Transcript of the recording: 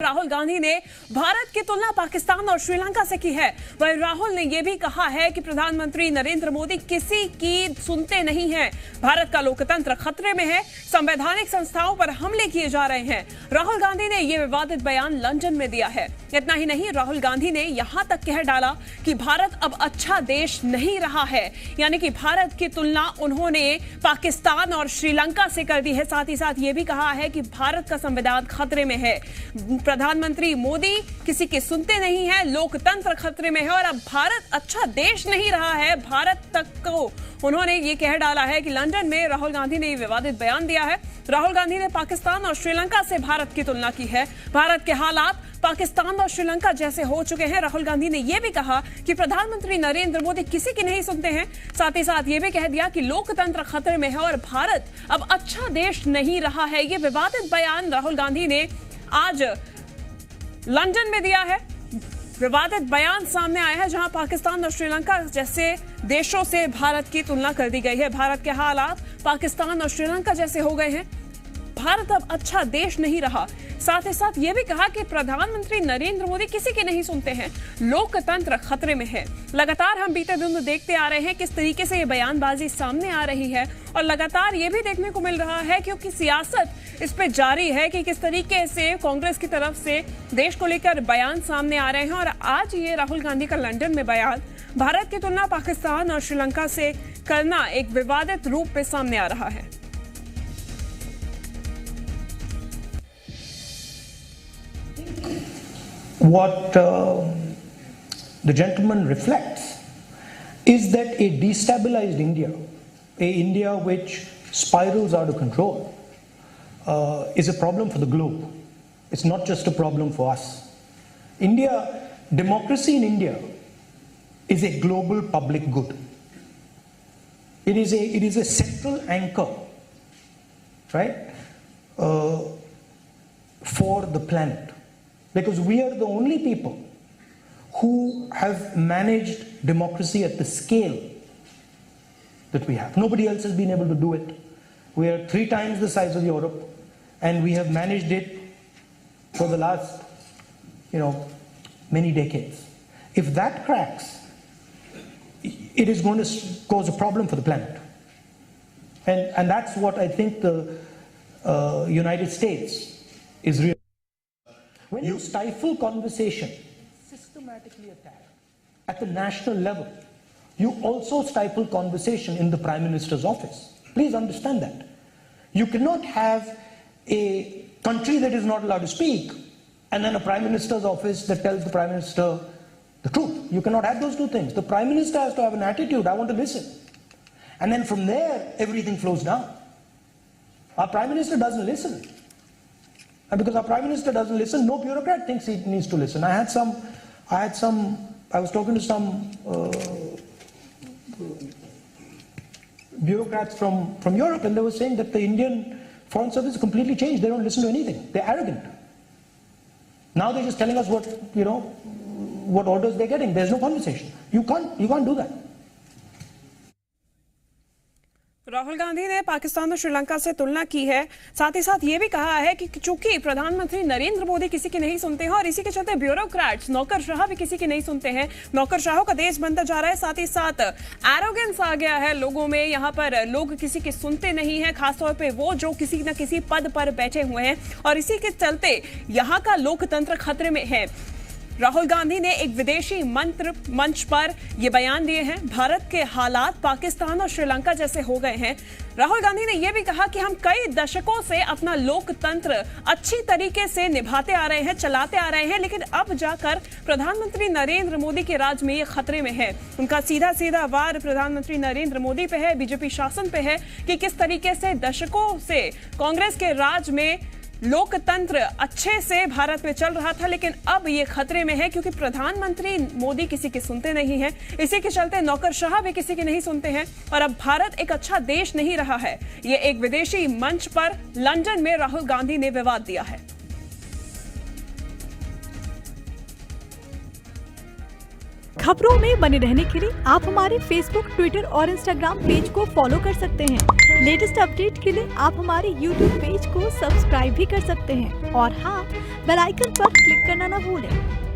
राहुल गांधी ने भारत की तुलना पाकिस्तान और श्रीलंका से की है। वहीं राहुल ने यह भी कहा है कि प्रधानमंत्री नरेंद्र मोदी किसी की सुनते नहीं हैं। भारत का लोकतंत्र खतरे में है, संवैधानिक संस्थाओं पर हमले किए जा रहे हैं। राहुल गांधी ने यह विवादित बयान लंदन में दिया है। इतना ही नहीं, राहुल गांधी ने यहां तक कह डाला कि भारत अब अच्छा देश नहीं रहा है, यानी कि भारत की तुलना उन्होंने पाकिस्तान और श्रीलंका से कर दी है। साथ ही साथ ये भी कहा है कि भारत का संविधान खतरे में है। प्रधानमंत्री मोदी किसी के सुनते नहीं है, लोकतंत्र खतरे में है और अब भारत अच्छा देश नहीं रहा है। भारत तक को उन्होंने ये कह डाला है कि लंदन में राहुल गांधी ने ये विवादित बयान दिया है। राहुल गांधी ने पाकिस्तान और श्रीलंका से भारत की तुलना की है। भारत के हालात पाकिस्तान और श्रीलंका जैसे हो चुके हैं। राहुल गांधी ने यह भी कहा कि प्रधानमंत्री नरेंद्र मोदी किसी की नहीं सुनते हैं। साथ ही साथ ये भी कह दिया कि लोकतंत्र खतरे में है और भारत अब अच्छा देश नहीं रहा है। ये विवादित बयान राहुल गांधी ने आज लंदन में दिया है। विवादित बयान सामने आया है जहां पाकिस्तान और श्रीलंका जैसे देशों से भारत की तुलना कर दी गई है। भारत के हालात पाकिस्तान और श्रीलंका जैसे हो गए हैं। भारत अब अच्छा देश नहीं रहा। साथ ही साथ यह भी कहा कि प्रधानमंत्री नरेंद्र मोदी किसी की नहीं सुनते हैं, लोकतंत्र खतरे में है। लगातार हम बीते दिन देखते आ रहे हैं किस तरीके से ये बयानबाजी सामने आ रही है और लगातार ये भी देखने को मिल रहा है क्योंकि सियासत इस पे जारी है कि किस तरीके से कांग्रेस की तरफ से देश को लेकर बयान सामने आ रहे हैं। और आज ये राहुल गांधी का लंदन में बयान भारत की तुलना पाकिस्तान और श्रीलंका से करना एक विवादित रूप में सामने आ रहा है। What the gentleman reflects is that a destabilized India, a India which spirals out of control, is a problem for the globe. It's not just a problem for us. Democracy in India is a global public good. It is a central anchor, right, for the planet. Because we are the only people who have managed democracy at the scale that we have. Nobody else has been able to do it. We are 3 times the size of Europe, and we have managed it for the last, many decades. If that cracks, it is going to cause a problem for the planet. And that's what I think the United States is really. When you stifle conversation, systematically attack at the national level, you also stifle conversation in the Prime Minister's office. Please understand that. You cannot have a country that is not allowed to speak and then a Prime Minister's office that tells the Prime Minister the truth. You cannot have those two things. The Prime Minister has to have an attitude, I want to listen. And then from there, everything flows down. Our Prime Minister doesn't listen. And because our Prime Minister doesn't listen, no bureaucrat thinks he needs to listen. I was talking to some bureaucrats from Europe, and they were saying that the Indian Foreign Service is completely changed. They don't listen to anything. They're arrogant. Now they're just telling us what orders they're getting. There's no conversation. You can't do that. Rahul Gandhi ने पाकिस्तान और श्रीलंका से तुलना की है। साथ ही साथ ये भी कहा है कि चूंकि प्रधानमंत्री नरेंद्र मोदी किसी की नहीं सुनते हैं और इसी के चलते ब्यूरोक्रेट्स नौकरशाह भी किसी की नहीं सुनते हैं, नौकरशाहों का देश बनता जा रहा है। साथ ही साथ एरोगेंस आ गया है लोगों में। यहाँ पर लोग किसी की सुनते नहीं है, खासतौर पे वो जो किसी न किसी पद पर बैठे हुए हैं और इसी के चलते यहाँ का लोकतंत्र खतरे में है। राहुल गांधी ने एक विदेशी मंच पर यह बयान दिए हैं। भारत के हालात पाकिस्तान और श्रीलंका जैसे हो गए हैं। राहुल गांधी ने यह भी कहा कि हम कई दशकों से अपना लोकतंत्र अच्छी तरीके से निभाते आ रहे हैं, चलाते आ रहे हैं, लेकिन अब जाकर प्रधानमंत्री नरेंद्र मोदी के राज में ये खतरे में है। उनका सीधा वार प्रधानमंत्री नरेंद्र मोदी पे है, बीजेपी शासन पे है कि किस तरीके से दशकों से कांग्रेस के राज में लोकतंत्र अच्छे से भारत में चल रहा था, लेकिन अब ये खतरे में है क्योंकि प्रधानमंत्री मोदी किसी की सुनते नहीं हैं। इसी के चलते नौकरशाह भी किसी की नहीं सुनते हैं और अब भारत एक अच्छा देश नहीं रहा है। ये एक विदेशी मंच पर लंदन में राहुल गांधी ने विवाद दिया है। खबरों में बने रहने के लिए आप हमारे फेसबुक, ट्विटर और इंस्टाग्राम पेज को फॉलो कर सकते हैं। लेटेस्ट अपडेट के लिए आप हमारे यूट्यूब पेज को सब्सक्राइब भी कर सकते हैं। और हाँ, बेल आइकन पर क्लिक करना ना भूलें।